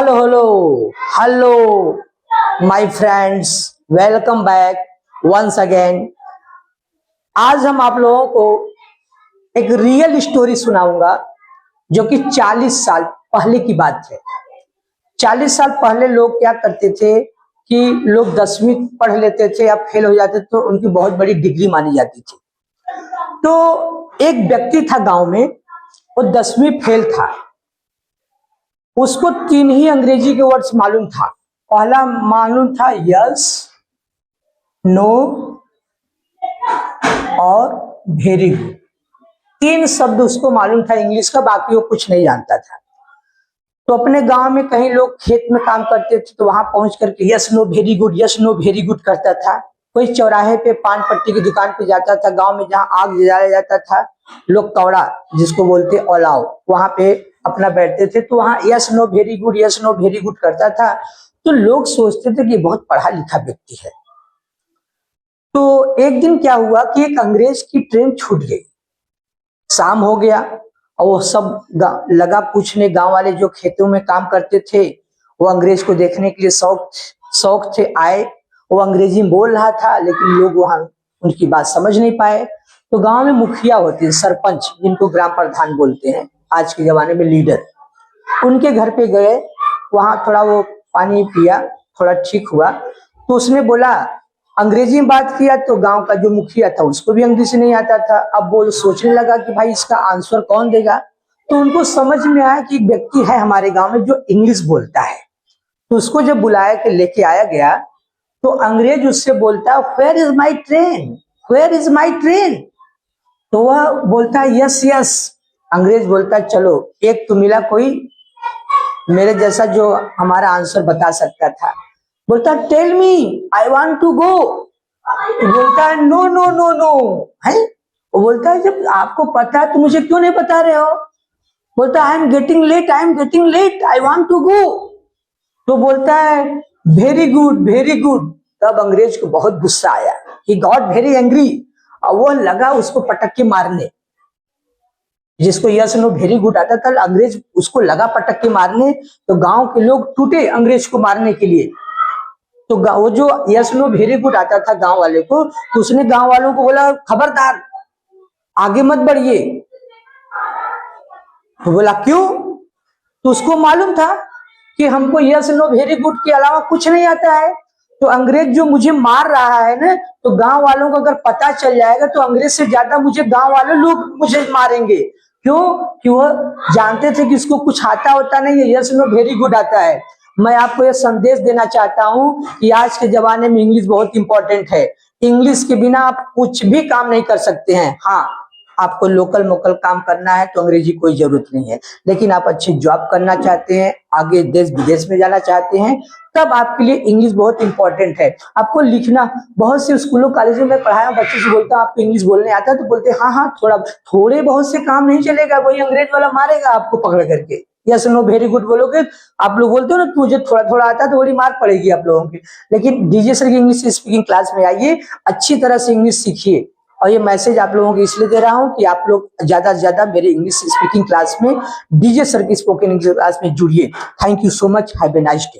Hello, my friends. Welcome back once again. आज हम आप लोगों को एक रियल स्टोरी सुनाऊंगा जो कि 40 साल पहले की बात है। 40 साल पहले लोग क्या करते थे कि लोग 10वीं पढ़ लेते थे या फेल हो जाते तो उनकी बहुत बड़ी डिग्री मानी जाती थी। तो एक व्यक्ति था गांव में, वो 10वीं फेल था। उसको 3 ही अंग्रेजी के वर्ड्स मालूम था। पहला मालूम था यस, नो और वेरी गुड। 3 शब्द उसको मालूम था इंग्लिश का, बाकी वो कुछ नहीं जानता था। तो अपने गांव में कहीं लोग खेत में काम करते थे तो वहां पहुंच करके yes know very good, yes know very good करता था। कोई चौराहे पे पान पट्टी की दुकान पे जाता था, गांव में जहां आग जलाया जाता था, लोग कौड़ा जिसको बोलते ओलाव, वहां पे अपना बैठते थे तो वहां yes know very good, yes know very good करता था। तो लोग सोचते थे कि बहुत पढ़ा लिखा व्यक्ति है। तो एक दिन क्या हुआ कि एक अंग्रेज की ट्रेन छूट गई। शाम हो गया और वो सब लगा पूछने, गांव वाले जो खेतों में काम करते थे वो अंग्रेज को देखने के लिए शौक थे, आए। वो अंग्रेजी में बोल रहा था लेकिन लोग वहां उनकी बात समझ नहीं पाए। तो गांव में मुखिया होते हैं, सरपंच, जिनको ग्राम प्रधान बोलते हैं, आज के जमाने में लीडर, उनके घर पे गए। वहां थोड़ा वो पानी पिया, थोड़ा ठीक हुआ। तो उसने बोला, अंग्रेजी में बात किया तो गांव का जो मुखिया था उसको भी अंग्रेजी नहीं आता था। अब वो सोचने लगा कि भाई इसका आंसर कौन देगा। तो उनको समझ में आया कि एक व्यक्ति है हमारे गांव में जो इंग्लिश बोलता है। तो उसको जब बुलाया के लेके आया गया तो अंग्रेज उससे बोलता, where is my train, where is my train. तो वह बोलता है यस यस। अंग्रेज बोलता, चलो एक तो मिला कोई मेरे जैसा जो हमारा आंसर बता सकता था। बोलता, tell me, I want to go. बोलता है नो नो नो नो है। वो बोलता है जब आपको पता है तो मुझे क्यों नहीं बता रहे हो। बोलता है I am getting late, I am getting late, I want to go. तो बोलता है वेरी गुड वेरी गुड। तब अंग्रेज को बहुत गुस्सा आया, ही गॉट वेरी एंग्री। और वो लगा उसको पटक के मारने। जिसको यस नो वेरी गुड आता था, अंग्रेज उसको लगा पटक के मारने। तो गांव के लोग टूटे अंग्रेज को मारने के लिए। तो वो जो यस नो वेरी गुड आता था गांव वाले को, तो उसने गांव वालों को बोला, खबरदार आगे मत बढ़िए। तो बोला क्यों। तो उसको मालूम था कि हमको यस नो वेरी गुड के अलावा कुछ नहीं आता है। तो अंग्रेज जो मुझे मार रहा है ना, तो गांव वालों को अगर पता चल जाएगा तो अंग्रेज से ज्यादा मुझे गांव वाले लोग मुझे मारेंगे। क्यों कि वो जानते थे कि इसको कुछ आता होता नहीं है, यस नो वेरी गुड आता है। मैं आपको यह संदेश देना चाहता हूं कि आज के जमाने में इंग्लिश बहुत इंपॉर्टेंट है। इंग्लिश के बिना आप कुछ भी काम नहीं कर सकते हैं। हाँ, आपको लोकल मोकल काम करना है तो अंग्रेजी कोई जरूरत नहीं है, लेकिन आप अच्छी जॉब करना चाहते हैं, आगे देश विदेश में जाना चाहते हैं, तब आपके लिए इंग्लिश बहुत इंपॉर्टेंट है। आपको लिखना, बहुत से स्कूलों कॉलेजों में पढ़ाया, बच्चे से बोलता आपको इंग्लिश बोलने आता है तो बोलते हाँ हाँ, थोड़े बहुत से काम नहीं चलेगा, वही अंग्रेज वाला मारेगा आपको पकड़ करके। यस नो वेरी गुड बोलोगे, आप लोग बोलते हो ना मुझे थोड़ा थोड़ा आता है, तो बड़ी मार पड़ेगी आप लोगों की। लेकिन डीजे सर की इंग्लिश स्पीकिंग क्लास में आइए, अच्छी तरह से इंग्लिश सीखिए। और ये मैसेज आप लोगों को इसलिए दे रहा हूं कि आप लोग ज्यादा से ज्यादा मेरे इंग्लिश स्पीकिंग क्लास में, डीजे सर की स्पोकन इंग्लिश क्लास में जुड़िए। Thank you so much, have a nice day.